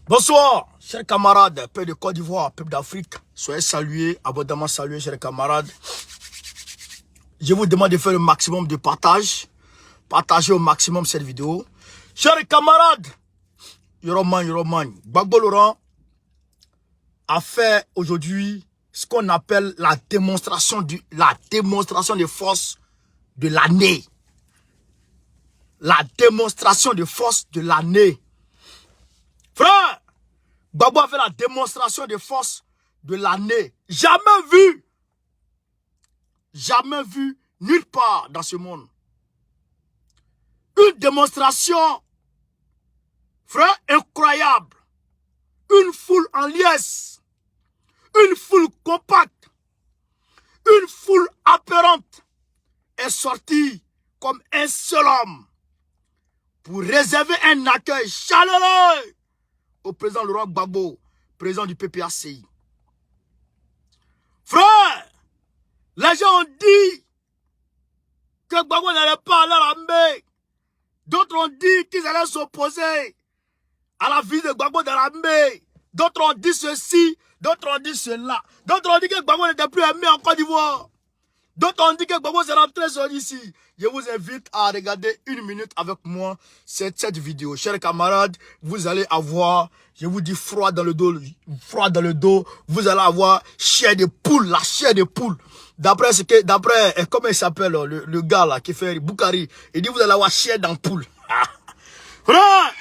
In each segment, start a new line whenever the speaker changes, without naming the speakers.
Bonsoir, chers camarades, peuple de Côte d'Ivoire, peuple d'Afrique. Soyez salués, abondamment salués, chers camarades. Je vous demande de faire le maximum de partage. Partagez au maximum cette vidéo. Chers camarades, Yoroman, Gbagbo Laurent a fait aujourd'hui ce qu'on appelle la démonstration de force de l'année. La démonstration de force de l'année. Frère, Gbagbo a fait la démonstration de force de l'année. Jamais vu nulle part dans ce monde. Une démonstration, frère, incroyable. Une foule en liesse. Une foule compacte. Une foule apparente est sortie comme un seul homme pour réserver un accueil chaleureux au président Laurent Gbagbo, président du PPACI. Frère, les gens ont dit que Gbagbo n'allait pas aller à l'Ambé. D'autres ont dit qu'ils allaient s'opposer à la vie de Gbagbo dans l'Ambé. D'autres ont dit ceci, d'autres ont dit cela. D'autres ont dit que Gbagbo n'était plus aimé en Côte d'Ivoire. D'autres ont dit que Gbagbo s'est rentré seul ici. Je vous invite à regarder 1 minute avec moi cette vidéo. Chers camarades, vous allez avoir, je vous dis, froid dans le dos. Vous allez avoir chair de poule, la chair de poule. D'après, comment il s'appelle, le gars là, qui fait Boukari. Il dit, vous allez avoir chair dans poule. Frère!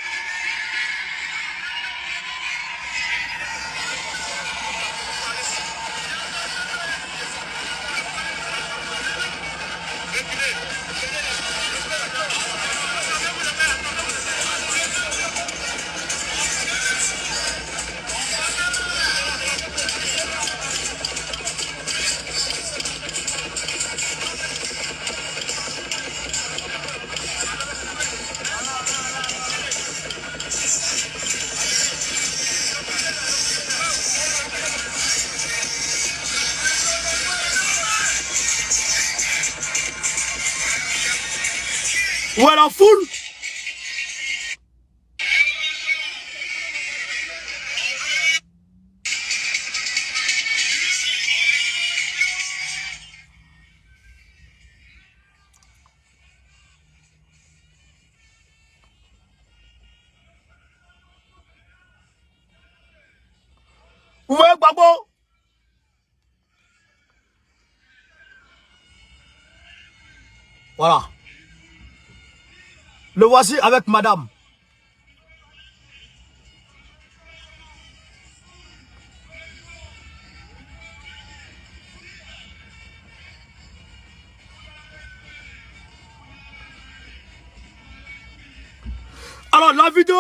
Où est la foule? Où est Gbagbo? Voilà. Le voici avec madame. Alors, la vidéo,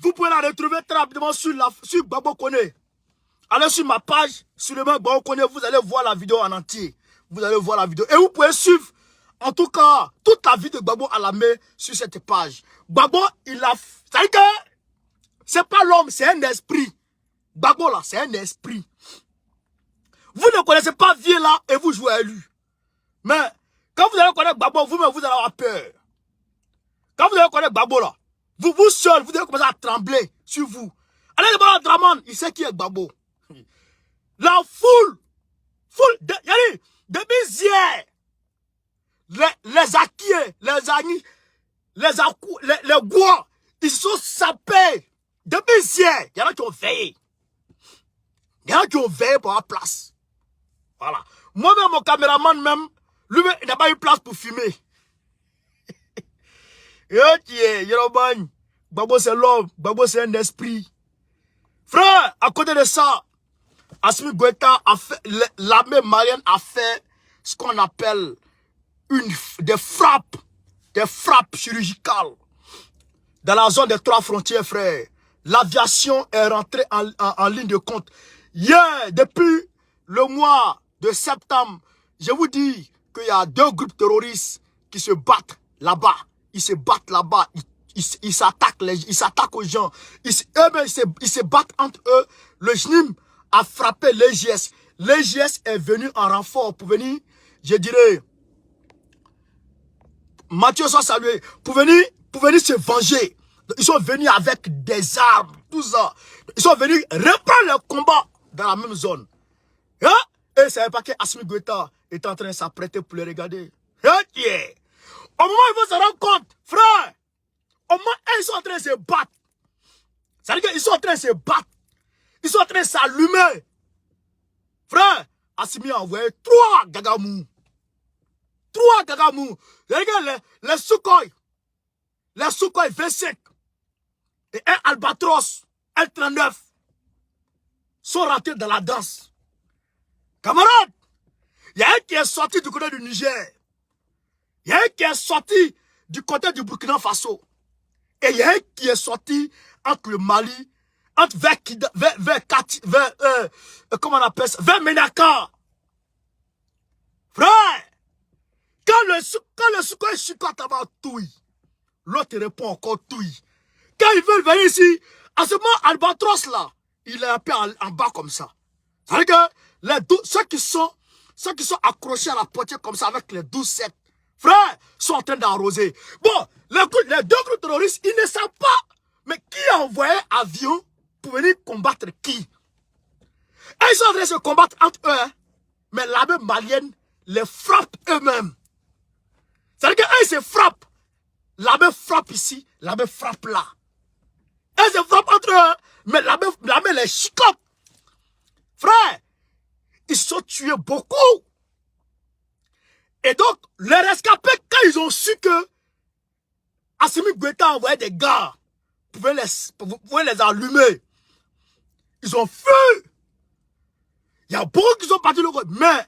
vous pouvez la retrouver très rapidement sur Gbagbo Koné. Allez sur ma page, sur le même Gbagbo Koné, vous allez voir la vidéo en entier. Vous allez voir la vidéo. Et vous pouvez suivre, en tout cas, toute la vie de Gbagbo à la main sur cette page. Gbagbo, il a... C'est-à-dire que c'est pas l'homme, c'est un esprit. Gbagbo là, c'est un esprit. Vous ne connaissez pas vieux là et vous jouez à lui. Mais quand vous allez connaître Gbagbo, vous-même, vous allez avoir peur. Quand vous allez connaître Gbagbo là, vous seul, vous allez commencer à trembler sur vous. Allez voir Draman, il sait qui est Gbagbo. La foule, depuis hier, les acquiers, les agnis, les bois, ils sont sapés. Depuis hier, il y en a qui ont veillé. Il y en a qui ont veillé pour la place. Voilà. Moi-même, mon caméraman même, lui-même, il n'a pas eu place pour filmer. Gbagbo c'est l'homme, Gbagbo c'est un esprit. Frère, à côté de ça, Assimi Goïta a fait, l'armée malienne a fait ce qu'on appelle des frappes chirurgicales dans la zone des 3 frontières, frère. L'aviation est rentrée en ligne de compte. Hier, depuis le mois de septembre, je vous dis qu'il y a 2 groupes terroristes qui se battent là-bas. Ils se battent là-bas. Ils s'attaquent aux gens. Ils se battent entre eux. Le JNIM a frappé l'EGS. L'EGS est venu en renfort pour venir, je dirais, Mathieu soit salué, pour venir se venger. Ils sont venus avec des armes, tout ça. Ils sont venus reprendre le combat dans la même zone. Hein? Et ils ne savaient pas que Assimi Goïta est en train de s'apprêter pour les regarder. Hein? Yeah. Au moment où ils vont se rendre compte, frère, au moment où ils sont en train de se battre, c'est-à-dire qu'ils sont en train de se battre, ils sont en train de s'allumer. Frère, Assimi a envoyé 3 gagamous. 3 gagamous. Regarde les Sukhoi. Les Sukhoi 25 et un Albatros L39 sont rentrés dans la danse. Camarades, il y a un qui est sorti du côté du Niger. Il y a un qui est sorti du côté du Burkina Faso. Et il y a un qui est sorti entre le Mali, comment on appelle ça, vers Ménaka. Frère, quand le Sukhoi chicote avant touille, l'autre répond encore touille. Quand ils veulent venir ici, à ce moment, Albatros là, il est un peu en bas comme ça. C'est-à-dire que ceux qui sont accrochés à la portière comme ça avec les 12 7, frère, sont en train d'arroser. Bon, les 2 groupes terroristes, ils ne savent pas, mais qui a envoyé avion pour venir combattre qui? Et ils sont en train de se combattre entre eux, hein, mais l'armée malienne les frappe eux-mêmes. C'est-à-dire qu'eux, ils se frappent. L'armée frappe ici, l'armée frappe là. Elles se frappent entre eux, mais l'armée les chicote. Frère, ils sont tués beaucoup. Et donc, les rescapés, quand ils ont su que Assimi Goïta a envoyé des gars pour les allumer, ils ont fui. Il y a beaucoup qui sont partis le côté. Mais,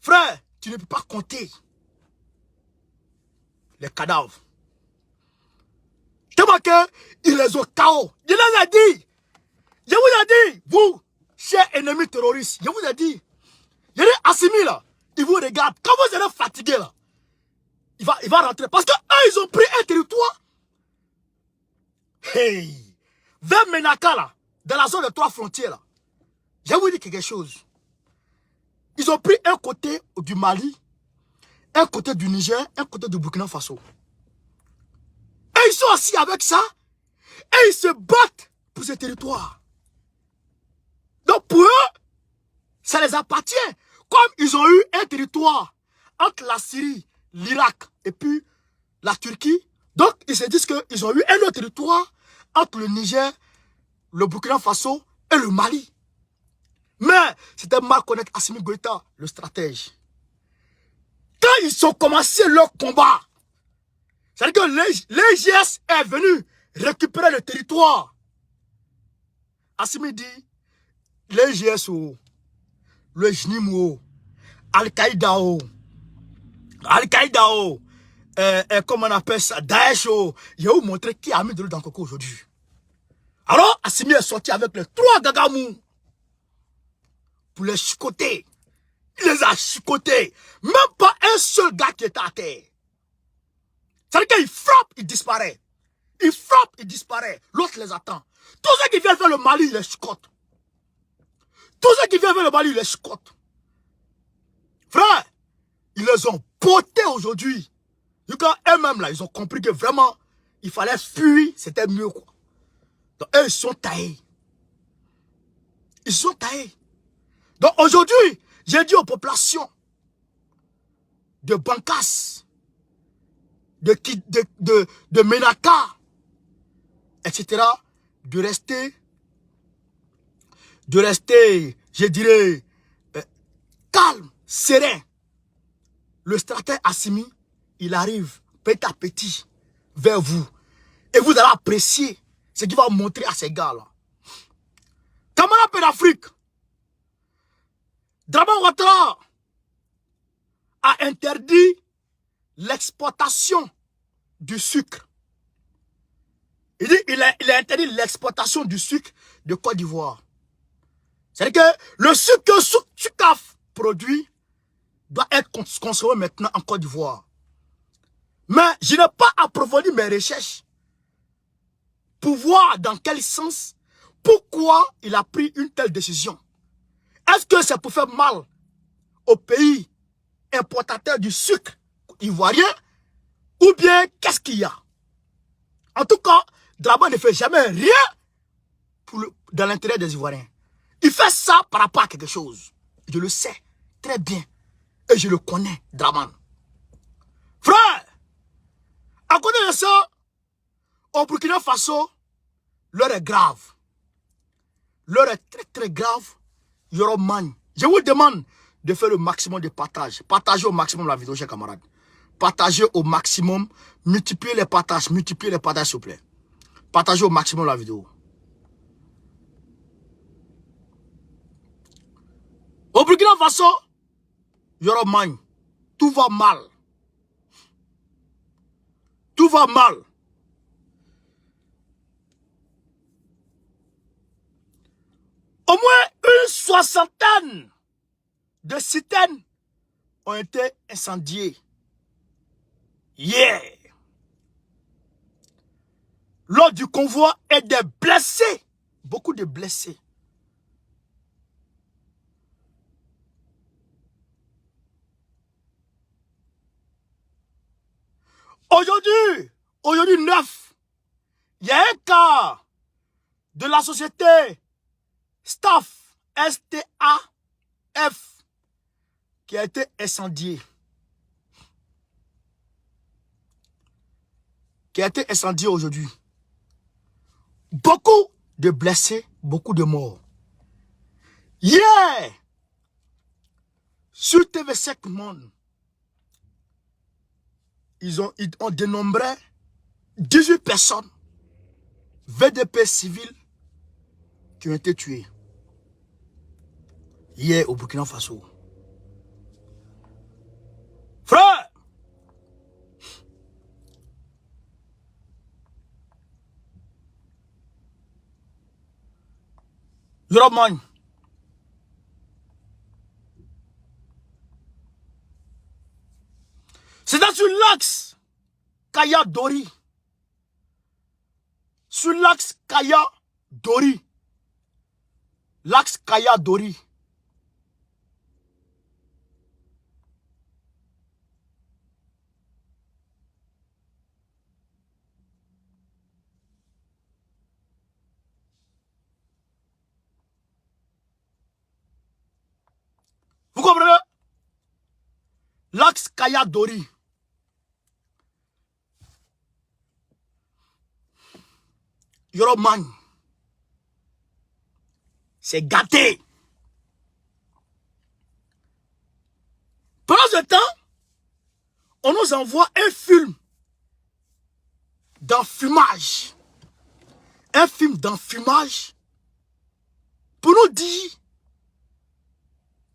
frère, tu ne peux pas compter les cadavres. Tellement qu'ils les ont KO. Je les ai dit. Je vous ai dit, vous, chers ennemis terroristes, je vous ai dit, je dis Assimi là, il vous regarde. Quand vous serez fatigué là, il va rentrer. Parce que eux, ils ont pris un territoire. Hey! Vers Ménaka là, dans la zone de 3 frontières là, je vous dis quelque chose. Ils ont pris un côté du Mali, un côté du Niger, un côté du Burkina Faso. Et ils sont assis avec ça, et ils se battent pour ce territoire. Donc pour eux, ça les appartient. Comme ils ont eu un territoire entre la Syrie, l'Irak et puis la Turquie, donc ils se disent qu'ils ont eu un autre territoire entre le Niger, le Burkina Faso et le Mali. Mais c'était mal connaître Assimi Goïta, le stratège. Quand ils ont commencé leur combat, c'est-à-dire que l'EGS est venu récupérer le territoire. Assimi dit, l'EGS, le JNIM, Al-Qaïda, comment on appelle ça, Daesh, il a montré qui a mis de l'eau dans le coco aujourd'hui. Alors, Assimi est sorti avec les 3 gagamous pour les chicoter. Il les a chicotés. Même pas un seul gars qui était à terre. C'est-à-dire qu'il frappe, il disparaît. Il frappe, il disparaît. L'autre les attend. Tous ceux qui viennent faire le Mali, ils les chicotent. Tous ceux qui viennent faire le Mali, ils les chicotent. Frère, ils les ont potés aujourd'hui. Quand eux-mêmes, là, ils ont compris que vraiment, il fallait fuir, c'était mieux, quoi. Donc, eux, ils sont taillés. Ils sont taillés. Donc, aujourd'hui, j'ai dit aux populations de Bankas, de Ménaka, etc., de rester, je dirais, calme, serein. Le stratège Assimi, il arrive petit à petit vers vous. Et vous allez apprécier ce qu'il va montrer à ces gars-là. Camarade Pénafrique, Draman Ouattara a interdit l'exportation du sucre. Il a interdit l'exportation du sucre de Côte d'Ivoire. C'est-à-dire que le sucre que Sucaf produit doit être consommé maintenant en Côte d'Ivoire. Mais je n'ai pas approfondi mes recherches pour voir dans quel sens, pourquoi il a pris une telle décision. Est-ce que c'est pour faire mal aux pays importateurs du sucre ivoirien ou bien qu'est-ce qu'il y a? En tout cas, Draman ne fait jamais rien dans l'intérêt des Ivoiriens. Il fait ça par rapport à quelque chose. Je le sais très bien. Et je le connais, Draman. Frère, à côté de ça, au Burkina Faso, l'heure est grave. L'heure est très très grave. Yoroman, je vous demande de faire le maximum de partage. Partagez au maximum la vidéo, chers camarades. Partagez au maximum. Multipliez les partages, s'il vous plaît. Partagez au maximum la vidéo. Au Burkina Faso, Yoroman, tout va mal. Tout va mal. Au moins une soixantaine de citernes ont été incendiées. Yeah! Lors du convoi et des blessés. Beaucoup de blessés. Aujourd'hui 9, il y a un cas de la société Staff, S-T-A-F, qui a été incendié. Qui a été incendié aujourd'hui. Beaucoup de blessés, beaucoup de morts. Yeah! Sur TV5 Monde, ils ont dénombré 18 personnes, VDP civils, qui ont été tuées. Hier au Burkina Faso. Frère! Yoroman. C'est dans sur l'axe Kaya Dori. Sur l'axe Kaya Dori. L'axe Kaya Dori. Vous comprenez? L'axe Kaya Dori. Yoroman. C'est gâté. Pendant ce temps, on nous envoie un film d'enfumage. Un film d'enfumage pour nous dire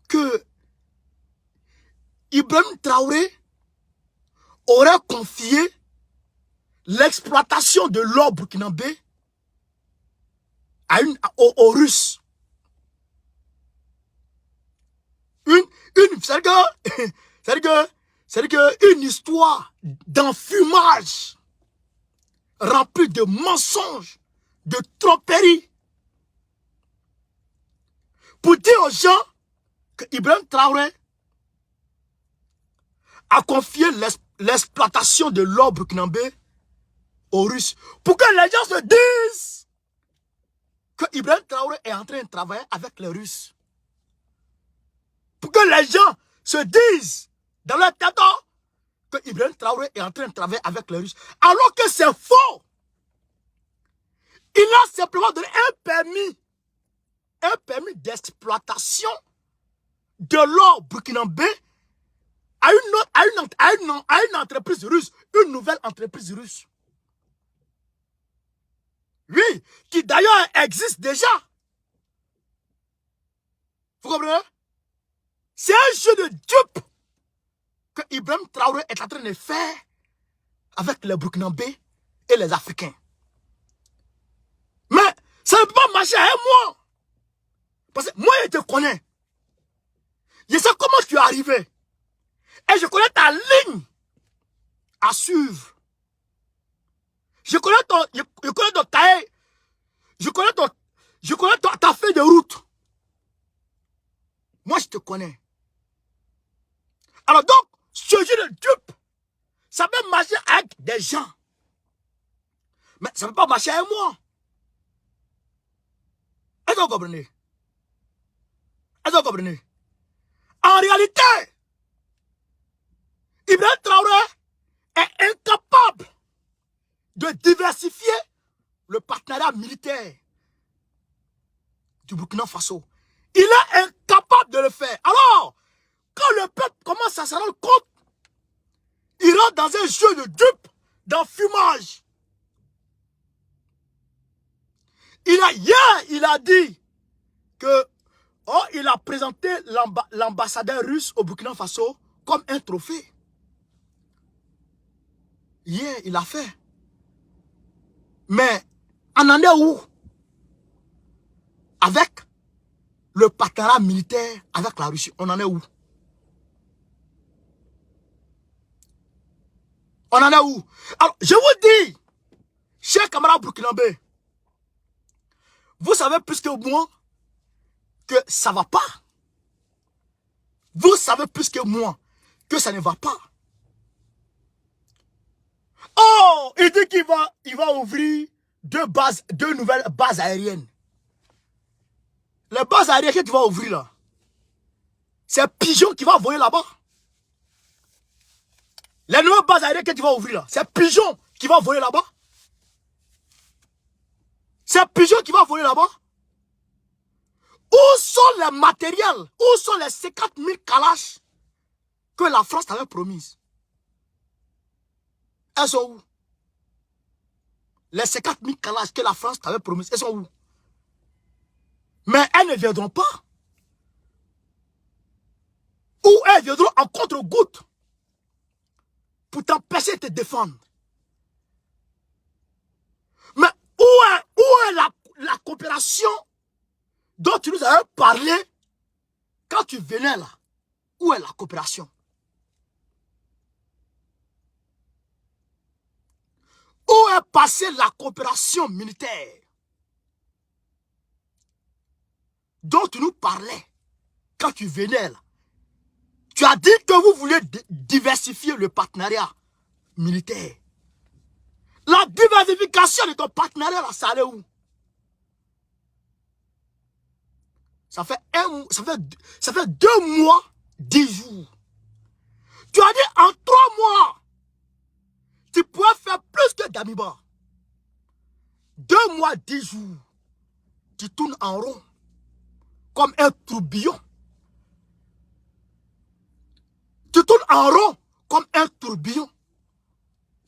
que Ibrahim Traoré aurait confié l'exploitation de l'or burkinabé aux Russes. C'est-à-dire une histoire d'enfumage remplie de mensonges, de tromperies, pour dire aux gens que Ibrahim Traoré a confié l'exploitation de l'or burkinabé aux Russes. Pour que les gens se disent que Ibrahim Traoré est en train de travailler avec les Russes. Pour que les gens se disent dans leur tête que Ibrahim Traoré est en train de travailler avec les Russes. Alors que c'est faux. Il a simplement donné un permis d'exploitation de l'or burkinabé à une entreprise russe, une nouvelle entreprise russe. Oui, qui d'ailleurs existe déjà. Vous comprenez? C'est un jeu de dupe que Ibrahim Traoré est en train de faire avec les Burkinabés et les Africains. Mais ça ne peut pas marcher à moi. Parce que moi, je te connais. Je sais comment tu es arrivé. Et je connais ta ligne à suivre. Je connais ton cahier. Je connais ta feuille de route. Moi, je te connais. Alors donc, ce jeu de dupe, ça peut marcher avec des gens. Mais ça ne peut pas marcher avec moi. Est-ce que vous comprenez? Est-ce que vous comprenez? En réalité, Ibrahim Traoré est incapable de diversifier le partenariat militaire du Burkina Faso. Il est incapable de le faire. Alors, quand le peuple commence à se rendre compte, il rentre dans un jeu de dupe, d'enfumage. Hier, il a dit que il a présenté l'ambassadeur russe au Burkina Faso comme un trophée. Hier, il a fait. Mais, on en est où? Avec le partenariat militaire avec la Russie, on en est où? On en est où? Alors, je vous dis, chers camarades burkinabés, vous savez plus que moi que ça ne va pas. Vous savez plus que moi que ça ne va pas. Oh, il dit qu'il va ouvrir deux nouvelles bases aériennes. Les bases aériennes que tu vas ouvrir là, c'est Pigeon qui va voler là-bas. Les nouvelles bases aériennes que tu vas ouvrir là, c'est Pigeon qui va voler là-bas. C'est Pigeon qui va voler là-bas. Où sont les matériels? Où sont les 50 000 Kalash que la France t'avait promises? Elles sont où? Les 50 000 Kalash que la France t'avait promises, elles sont où? Mais elles ne viendront pas. Ou elles viendront en contre-goutte pour t'empêcher de te défendre. Mais où est la coopération dont tu nous avais parlé quand tu venais là? Où est la coopération? Où est passée la coopération militaire dont tu nous parlais quand tu venais là? Tu as dit que vous voulez diversifier le partenariat militaire. La diversification de ton partenariat, là, ça allait où? Ça fait 2 mois, 10 jours. Tu as dit en 3 mois, tu pourrais faire plus que Damiba. 2 mois, 10 jours. Tu tournes en rond. Comme un tourbillon. Tu tournes en rond comme un tourbillon.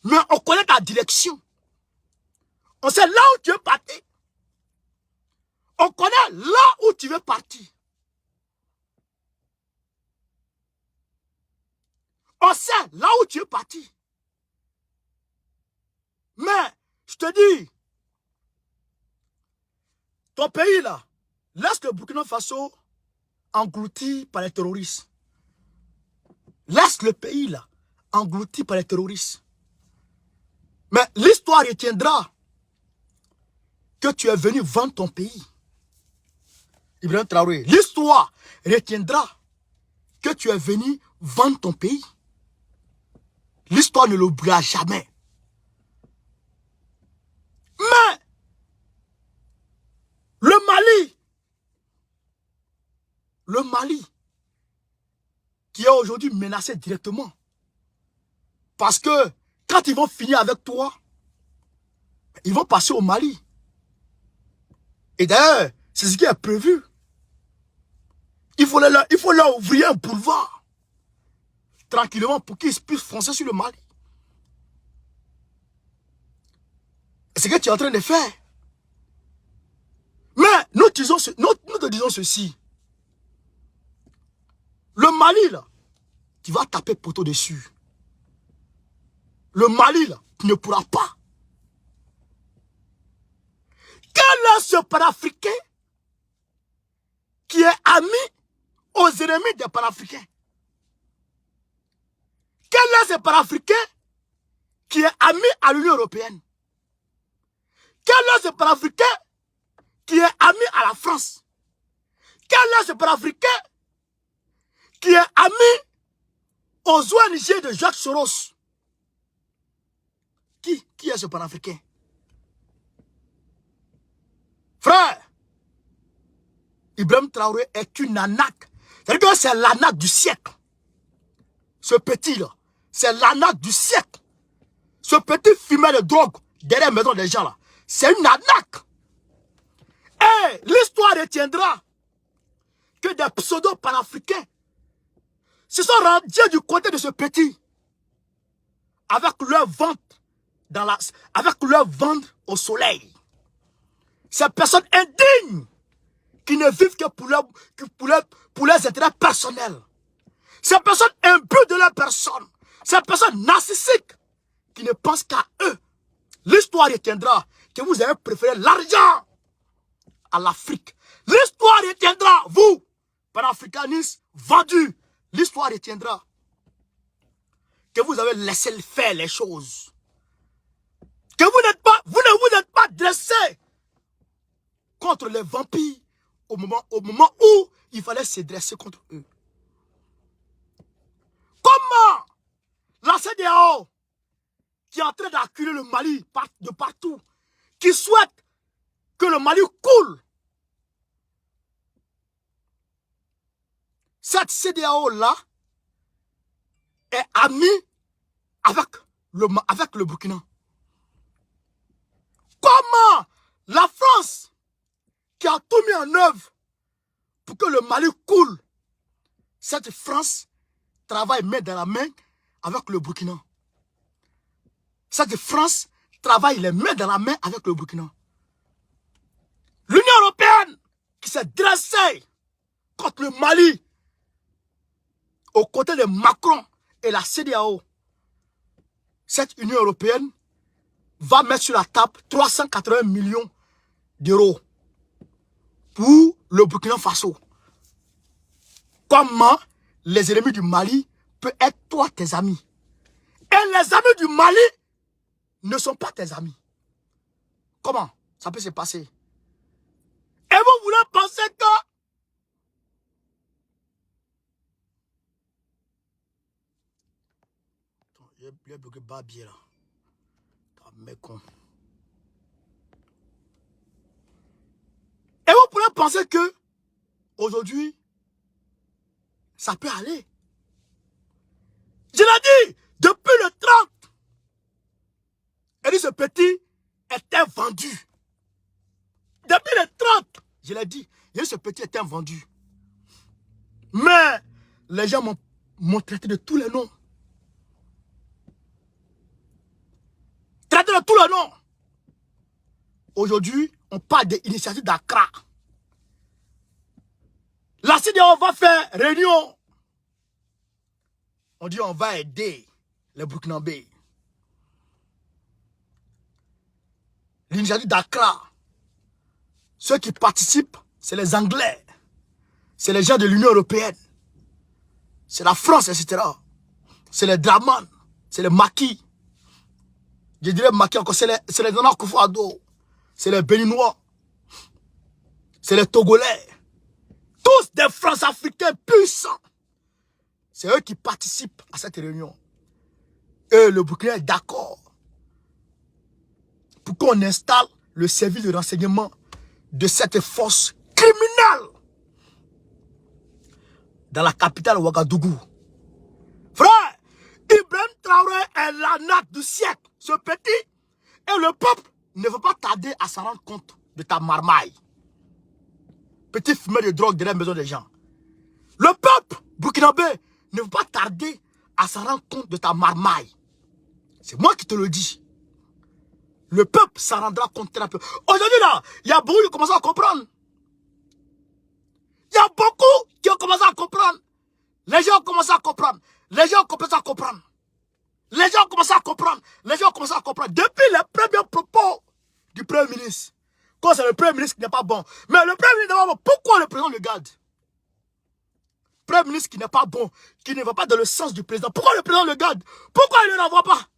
Mais on connaît ta direction. On sait là où tu veux partir. On connaît là où tu veux partir. On sait là où tu veux partir. Mais, je te dis, ton pays là, laisse le Burkina Faso englouti par les terroristes. Laisse le pays là, englouti par les terroristes. Mais l'histoire retiendra que tu es venu vendre ton pays. Ibrahim Traoré, l'histoire retiendra que tu es venu vendre ton pays. L'histoire ne l'oubliera jamais. Mais, le Mali, qui est aujourd'hui menacé directement. Parce que, quand ils vont finir avec toi, ils vont passer au Mali. Et d'ailleurs, c'est ce qui est prévu. Il faut leur ouvrir un boulevard. Tranquillement, pour qu'ils puissent foncer sur le Mali. C'est ce que tu es en train de faire. Mais nous te disons ceci. Le Mali, là, tu vas taper poteau dessus. Le Mali, là, tu ne pourras pas. Quel est ce panafricain qui est ami aux ennemis des panafricains? Quel est ce panafricain qui est ami à l'Union européenne? Quel est ce panafricain qui est ami à la France? Quel est ce panafricain qui est ami aux ONG de Jacques Soros? Qui est ce panafricain? Frère, Ibrahim Traoré est une arnaque. C'est-à-dire que c'est l'arnaque du siècle. Ce petit-là, c'est l'arnaque du siècle. Ce petit fumeur de drogue derrière la maison des gens là, c'est une arnaque. Et l'histoire retiendra que des pseudo-panafricains se sont rendus du côté de ce petit avec leur ventre avec leur ventre au soleil. Ces personnes indignes qui ne vivent que pour leurs intérêts personnels. Ces personnes imbues de leur personne. Ces personnes narcissiques qui ne pensent qu'à eux. L'histoire retiendra que vous avez préféré l'argent à l'Afrique. L'histoire retiendra, vous, panafricanistes vendus. L'histoire retiendra que vous avez laissé faire les choses. Que vous ne vous êtes pas dressé contre les vampires au moment où il fallait se dresser contre eux. Comment la CEDEAO, qui est en train d'acculer le Mali de partout, qui souhaite que le Mali coule, cette CEDEAO-là est amie avec le Burkina. Comment la France, qui a tout mis en œuvre pour que le Mali coule, cette France travaille main dans la main avec le Burkina. Cette France travaille les mains dans la main avec le Burkina. L'Union européenne qui s'est dressée contre le Mali aux côtés de Macron et la CEDEAO. Cette Union européenne va mettre sur la table 380 millions d'euros pour le Burkina Faso. Comment les ennemis du Mali peuvent être toi tes amis? Et les amis du Mali ne sont pas tes amis. Comment ça peut se passer? Et vous voulez penser que il y a bloqué Barbier là. Mais con. Et vous pourrez penser que aujourd'hui, ça peut aller. Je l'ai dit, depuis le 30, et dit ce petit était vendu. Depuis le 30, je l'ai dit, ce petit était vendu. Mais les gens m'ont traité de tous les noms. Traité de tous les noms. Aujourd'hui, on parle des initiatives d'Accra. La CEDEAO va faire réunion. On dit on va aider les Burkinabés. L'initiative d'Accra. Ceux qui participent, c'est les Anglais. C'est les gens de l'Union européenne. C'est la France, etc. C'est les Draman. C'est les Maquis. Je dirais Maquis encore. C'est les Nana Akufo-Addo. C'est les Béninois. C'est les Togolais. Tous des France-Africains puissants. C'est eux qui participent à cette réunion. Et le Burkina est d'accord pour qu'on installe le service de renseignement de cette force criminelle dans la capitale Ouagadougou. Frère, Ibrahim Traoré est l'arnaque du siècle. Ce petit, et le peuple ne veut pas tarder à s'en rendre compte de ta marmaille. Petit fumeur de drogue derrière la maison des gens. Le peuple burkinabé ne veut pas tarder à s'en rendre compte de ta marmaille. C'est moi qui te le dis. Le peuple s'en rendra compte très peu. Aujourd'hui là, il y a beaucoup qui commencent à comprendre. Il y a beaucoup qui ont commencé à comprendre. Les gens ont commencé à comprendre. Les gens ont commencé à comprendre. Les gens ont commencé à comprendre. Les gens ont commencé à comprendre. Depuis les premiers propos du Premier ministre. Quand c'est le Premier ministre qui n'est pas bon. Mais le Premier ministre n'est pas bon. Pourquoi le président le garde? Premier ministre qui n'est pas bon, qui ne va pas dans le sens du président. Pourquoi le président le garde? Pourquoi il ne l'envoie pas?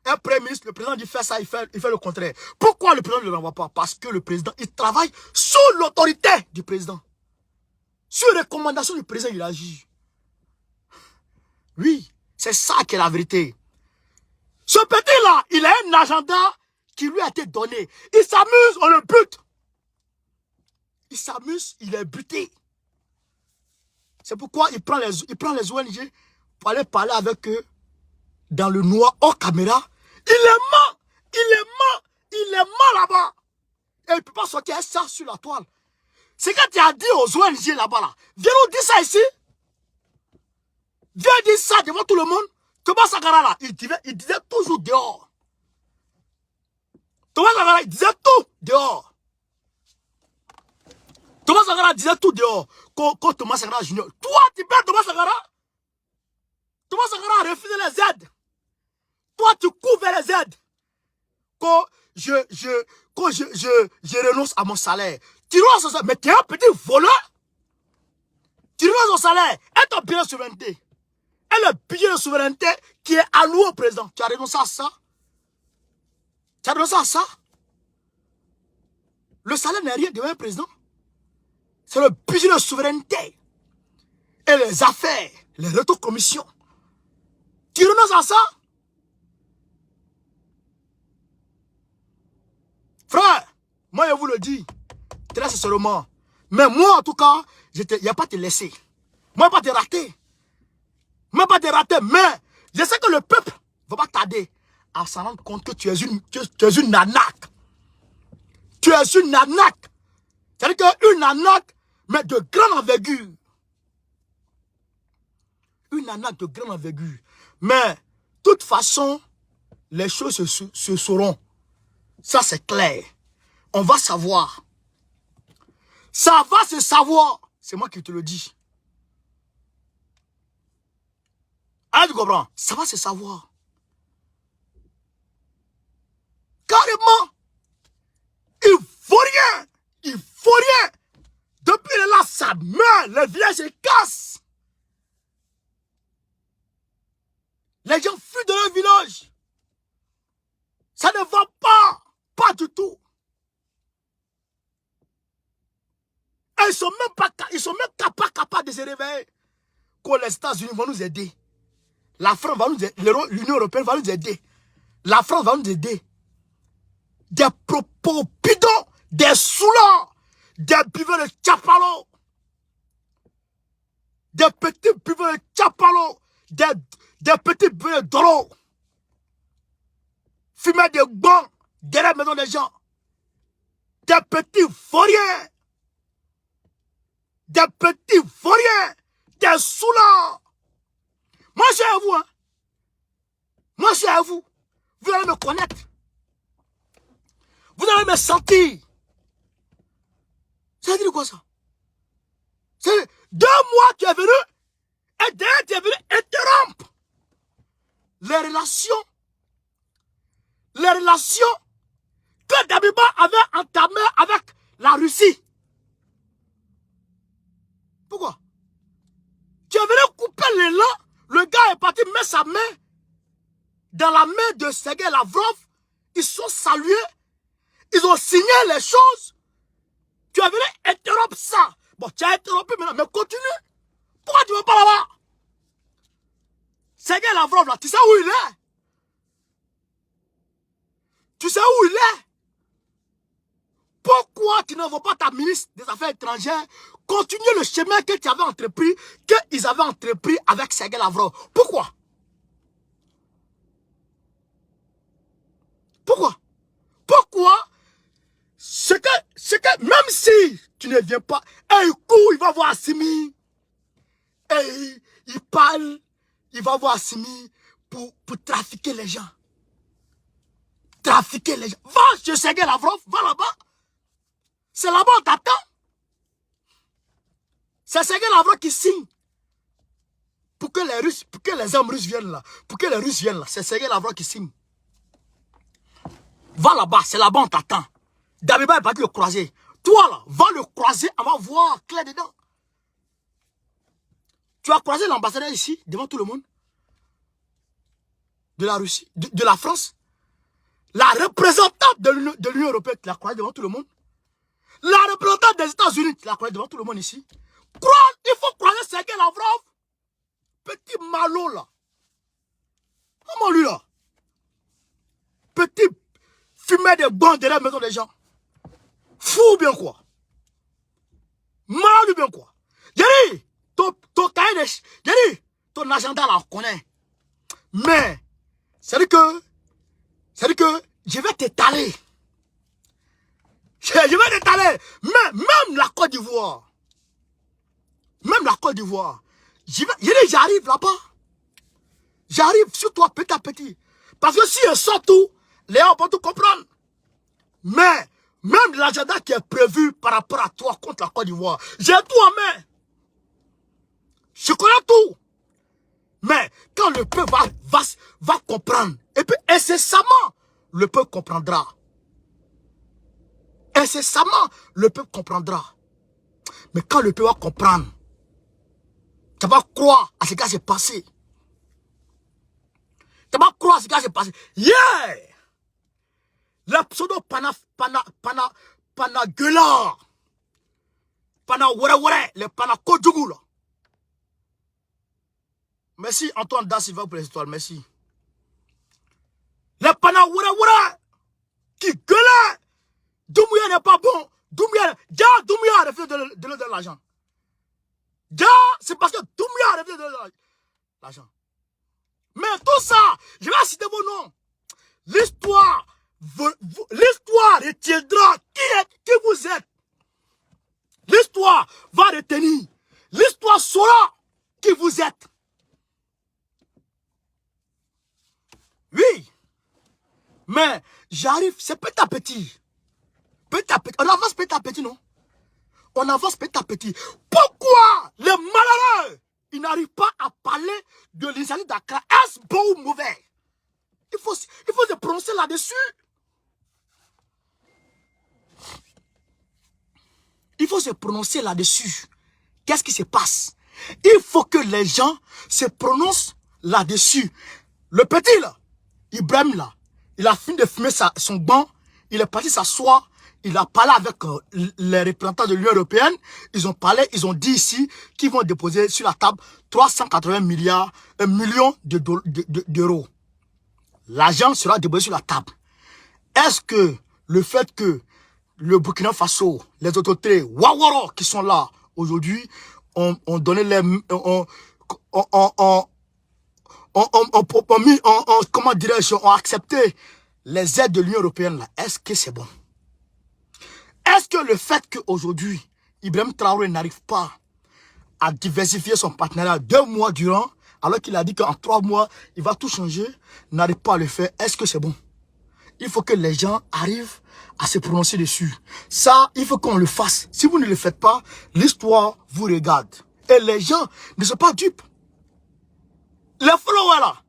Un Premier ministre, le président dit faire ça, il fait le contraire. Pourquoi le président ne le renvoie pas? Parce que le président, il travaille sous l'autorité du président. Sur recommandation du président, il agit. Oui, c'est ça qui est la vérité. Ce petit-là, il a un agenda qui lui a été donné. Il s'amuse, on le bute. Il s'amuse, il est buté. C'est pourquoi il prend les ONG pour aller parler avec eux dans le noir, hors caméra. Il est mort. Il est mort. Il est mort là-bas. Et il ne peut pas sortir ça sur la toile. C'est quand tu as dit aux ONG là-bas, là, viens nous dire ça ici. Viens dire ça devant tout le monde. Thomas Sankara là, il disait toujours dehors. Thomas Sankara, il disait tout dehors. Thomas Sankara disait tout dehors. Quand Thomas Sankara Junior. Toi, tu perds Thomas Sankara. Thomas Sankara a refusé les aides. Toi, tu cours vers les aides. Quand je renonce à mon salaire. Tu renonces au salaire. Mais tu es un petit voleur. Tu renonces au salaire. Et ton billet de souveraineté. Et le billet de souveraineté qui est alloué au président. Tu as renoncé à ça? Tu as renoncé à ça? Le salaire n'est rien devant un président. C'est le budget de souveraineté. Et les affaires, les rétrocommissions. Tu renonces à ça? Frère, moi je vous le dis, très sincèrement. Mais moi en tout cas, il n'y a pas te laisser. Moi je ne vais pas te rater. Moi je ne vais pas te rater, mais je sais que le peuple ne va pas tarder à s'en rendre compte que tu es une nanaque. Tu es une nanaque. C'est-à-dire qu'une nanaque, mais de grande envergure. Une nanaque de grande envergure. Mais, de toute façon, les choses se sauront. Ça, c'est clair. On va savoir. Ça va se savoir. C'est moi qui te le dis. Ah, tu comprends? Ça va se savoir. Carrément. Il faut rien. Il faut rien. Depuis là, ça meurt. Les villages se cassent. Les gens fuient de leur village. Ça ne va pas. Pas du tout. Et ils sont même pas capables de se réveiller. Que les États-Unis vont nous aider. La France va nous aider. L'Union européenne va nous aider. La France va nous aider. Des propos bidons, des soulants, des buveurs de Tchapalo, des petits buveurs de Tchapalo, des petits buveurs de Doro, fumer des bancs derrière la maison des gens, des petits vauriens, des soulants. Moi, je suis à vous, hein. Moi, je suis à vous. Vous allez me connaître. Vous allez me sentir. Ça veut dire quoi ça? C'est 2 mois qui est venu et derrière tu es venu interrompre les relations que Dabiba avait entamées avec la Russie. Pourquoi? Tu es venu couper l'élan, le gars est parti mettre sa main dans la main de Sergei Lavrov, ils sont salués, ils ont signé les choses. Tu es venu interrompre ça. Bon, tu as interrompu maintenant, mais continue. Pourquoi tu ne vas pas là-bas? Sergei Lavrov, là, tu sais où il est? Tu sais où il est? Pourquoi tu n'envoies pas ta ministre des Affaires étrangères continuer le chemin que tu avais entrepris, qu'ils avaient entrepris avec Sergei Lavrov? Pourquoi? Pourquoi? Pourquoi? C'est que même si tu ne viens pas, et il court, il va voir Assimi. Et il parle, il va voir Assimi pour trafiquer les gens. Trafiquer les gens. Va chez Sergei Lavrov, va là-bas. C'est là-bas on t'attend. C'est Sergei Lavrov qui signe. Pour que les hommes russes viennent là. Pour que les Russes viennent là. C'est Sergei Lavrov qui signe. Va là-bas, c'est là-bas on t'attend. Dabiba est parti le croiser. Toi là, va le croiser, on va voir clair dedans. Tu as croisé l'ambassadeur ici, devant tout le monde. De la Russie, de la France. La représentante de l'Union européenne, tu l'as croisé devant tout le monde. La représentante des États-Unis, tu l'as croisé devant tout le monde ici. Il faut croiser Sergei Lavrov. Petit malot là. Comment lui là? Petit fumer des bons derrière la maison des gens. Fou ou bien quoi? Malade ou bien quoi? J'ai dit, ton cahier de... J'ai dit, ton agenda là, on connaît. Mais, c'est-à-dire que je vais t'étaler. Je vais t'étaler. Même la Côte d'Ivoire. Même la Côte d'Ivoire. J'arrive là-bas. J'arrive sur toi petit à petit. Parce que si je sors tout, les gens vont tout comprendre. Mais, même l'agenda qui est prévu par rapport à toi contre la Côte d'Ivoire, j'ai tout en main. Je connais tout. Mais quand le peuple va comprendre, et puis incessamment, le peuple comprendra. Incessamment, le peuple comprendra. Mais quand le peuple va comprendre, tu vas croire à ce qui s'est passé. Tu vas croire à ce qui s'est passé. Yeah! La pseudo pana gueulard. Pana were, les pana kodjougou là. Merci Antoine Da Silva pour les étoiles, merci. Les pana were qui gueulaient. Doumbouya n'est pas bon. Doumbouya a refusé de lui donner l'argent. C'est parce que Doumbouya a refusé de lui donner l'argent. Mais tout ça, je vais citer vos noms. L'histoire retiendra qui vous êtes. L'histoire va retenir. L'histoire saura qui vous êtes. Oui. Mais j'arrive, c'est petit à petit. Petit à petit. On avance petit à petit, non? On avance petit à petit. Pourquoi les malheureux, ils n'arrivent pas à parler de l'initiative d'Accra? Est-ce bon ou mauvais? Il faut se prononcer là-dessus. Il faut se prononcer là-dessus. Qu'est-ce qui se passe? Il faut que les gens se prononcent là-dessus. Le petit là, Ibrahim là, il a fini de fumer son banc, il est parti s'asseoir, il a parlé avec les représentants de l'Union européenne, ils ont parlé, ils ont dit ici qu'ils vont déposer sur la table 380 millions d'euros. L'argent sera déposé sur la table. Est-ce que le fait que le Burkina Faso, les autorités Wawaro qui sont là aujourd'hui, ont donné les... comment dirais-je, ont accepté les aides de l'Union européenne là, est-ce que c'est bon? Est-ce que le fait qu'aujourd'hui, Ibrahim Traoré n'arrive pas à diversifier son partenariat 2 mois durant, alors qu'il a dit qu'en 3 mois, il va tout changer, n'arrive pas à le faire, est-ce que c'est bon? Il faut que les gens arrivent à se prononcer dessus. Ça, il faut qu'on le fasse. Si vous ne le faites pas, l'histoire vous regarde. Et les gens ne sont pas dupes. Les followers là,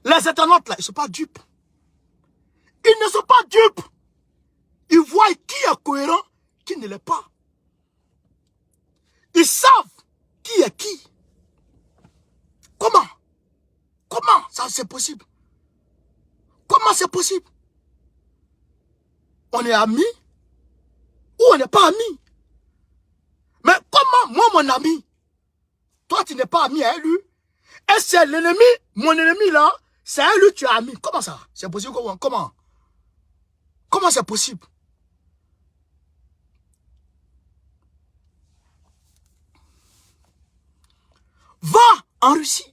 les internautes là, ils ne sont pas dupes. Ils ne sont pas dupes. Ils voient qui est cohérent, qui ne l'est pas. Ils savent qui est qui. Comment? Comment ça c'est possible? Comment c'est possible? On est amis ou on n'est pas amis? Mais comment moi mon ami, toi tu n'es pas ami à lui? Et c'est l'ennemi, mon ennemi là, c'est à lui tu es ami. Comment ça? C'est possible comment? Comment c'est possible? Va en Russie.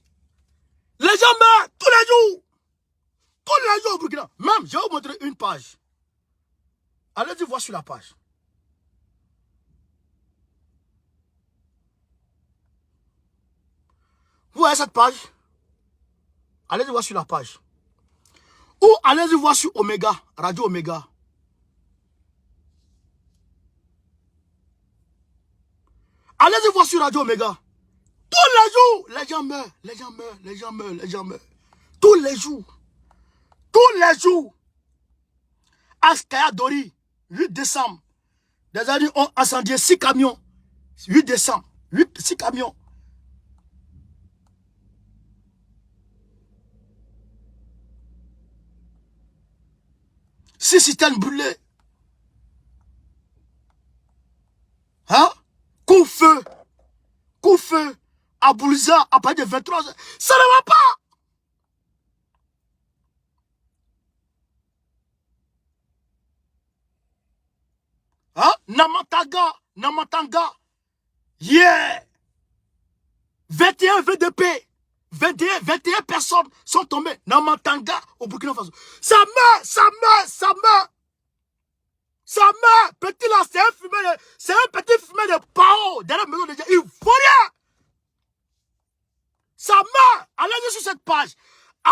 Les gens meurent tous les jours. Tous les jours au Burkina. Même, je vais vous montrer une page. Allez-y voir sur la page. Vous voyez cette page? Allez-y voir sur la page. Ou allez-y voir sur Omega, Radio Omega. Allez-y voir sur Radio Omega. Tous les jours, les gens meurent, les gens meurent, les gens meurent, les gens meurent. Tous les jours. Tous les jours. Askaya Dori, 8 décembre. Des amis ont incendié 6 camions. 8 décembre. 6 camions. Six citernes brûlées. Hein? Coup feu. Coup feu. À Bouliza, à partir de 23 heures. Ça ne va pas. Namatanga. Yeah. 21 VDP. 21 personnes sont tombées. Namatanga au Burkina Faso. Ça meurt. Petit là, c'est un petit fumé de pao derrière la maison de Dieu. Il faut rien. Ça meurt. Allez sur cette page. Et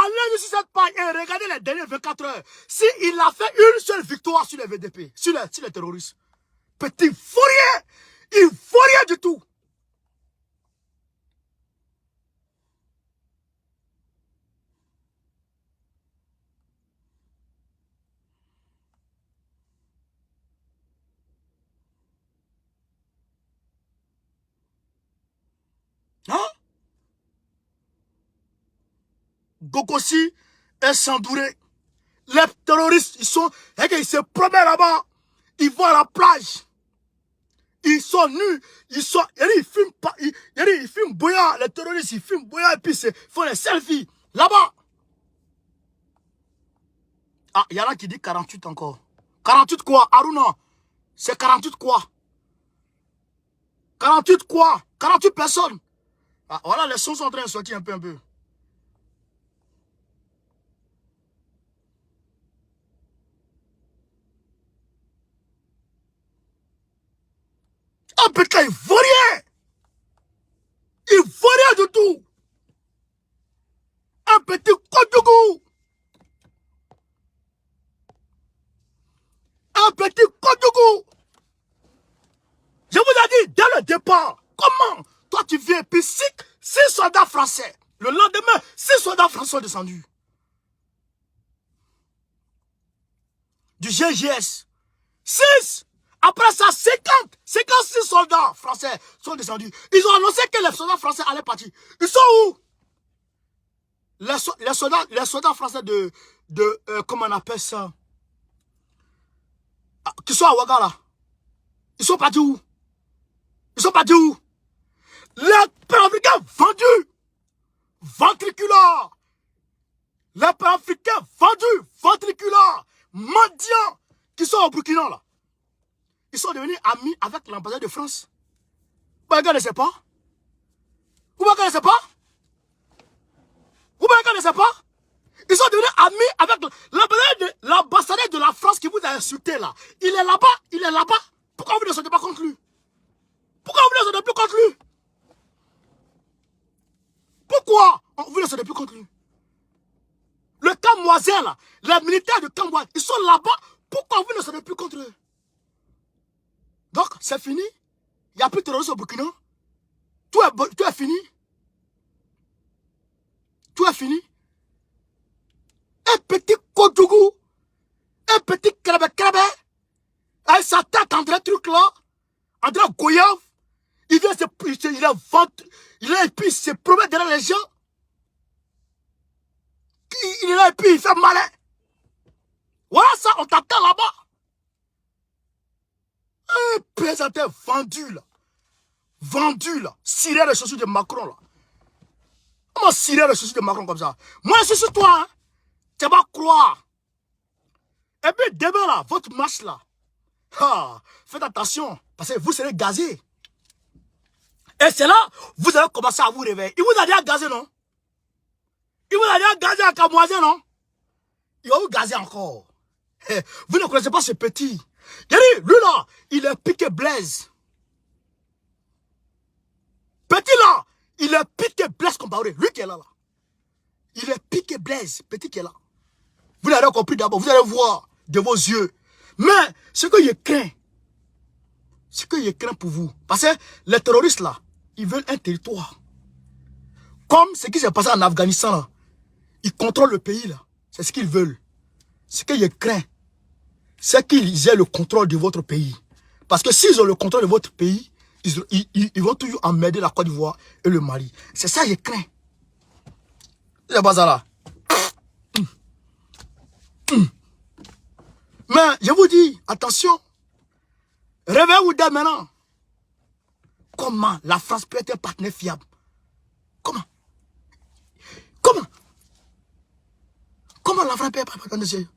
regardez les dernières 24 heures. S'il a fait une seule victoire sur les VDP, sur les terroristes. Petit, il faut rien. Il faut rien du tout. Hein? Gokossi et Sandouré. Les terroristes, ils se promènent là-bas. Ils vont à la plage. Ils sont nus. Ils filment bouillant. Les terroristes, ils filment bouillant et puis ils font les selfies. Là-bas. Ah, il y en a qui dit 48 encore. 48 quoi, Aruna? C'est 48 quoi? 48 quoi? 48 personnes. Ah, voilà, les sons sont en train de sortir un peu. Ah, putain, il vaut rien. Il vaut rien du tout. Un petit Kodougou. Un petit Kodougou. Je vous ai dit, dès le départ, comment toi tu viens et puis 6 soldats français. Le lendemain, 6 soldats français sont descendus. Du GGS. 6. Après ça, 56 soldats français sont descendus. Ils ont annoncé que les soldats français allaient partir. Ils sont où? Les soldats français comment on appelle ça? Qui sont à Ouaggara. Ils sont partis où? Les Panafricains vendus. Ventriculaires. Les Panafricains vendus. Ventriculaires. Mendiants. Qui sont au Burkina là. Ils sont devenus amis avec l'ambassadeur de France. Vous ne connaissez pas? Ils sont devenus amis avec l'ambassadeur de la France qui vous a insulté là. Il est là-bas. Pourquoi vous ne sortez pas contre lui? Pourquoi vous ne sortez plus contre lui? Pourquoi vous ne sortez plus contre lui? Le camp Moisin là, les militaires de camp Moisin, ils sont là-bas. Pourquoi vous ne sortez plus contre eux? Donc, c'est fini. Il n'y a plus de terroristes au Burkina. Tout est fini. Un petit Kodougou, un petit Krabé, avec sa tête André truc là, André Goyave, il vient et puis il se promène derrière les gens. Il est là et puis il fait malin. Voilà ça, on t'attend là-bas. Un présentateur vendu là. Cirer les chaussures de Macron là. Comment cirer les chaussures de Macron comme ça? Moi je suis sur toi, hein. Tu vas croire. Et puis demain là, votre marche là. Faites attention, parce que vous serez gazé. Et c'est là, vous allez commencer à vous réveiller. Il vous a déjà gazé, non? Il vous a déjà gazé à Camoisin, non? Il va vous gazer encore. Vous ne connaissez pas ce petit. Lui là, il est piqué Blaise. Petit là, il est piqué Blaise Compaoré. Lui qui est là. Il est piqué Blaise. Petit qui est là. Vous l'avez compris d'abord. Vous allez voir de vos yeux. Mais ce que je crains pour vous, parce que les terroristes là, ils veulent un territoire. Comme ce qui s'est passé en Afghanistan là. Ils contrôlent le pays là. C'est ce qu'ils veulent. Ce que je crains, c'est qu'ils aient le contrôle de votre pays. Parce que s'ils ont le contrôle de votre pays, ils vont toujours emmerder la Côte d'Ivoire et le Mali. C'est ça que je crains. C'est pas ça là. Mais je vous dis, attention. Réveillez-vous dès maintenant. Comment la France peut être un partenaire fiable? Comment la France peut être un partenaire fiable?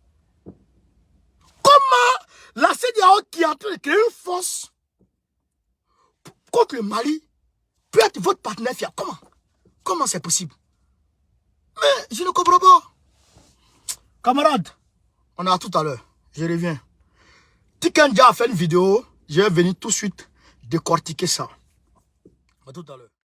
Comment La CEDEAO qui est en train de créer une force contre le Mali peut être votre partenaire fiable. Comment? Comment c'est possible? Mais je ne comprends pas. Camarade, on est à tout à l'heure. Je reviens. Tikanja a fait une vidéo. Je vais venir tout de suite décortiquer ça. À tout à l'heure.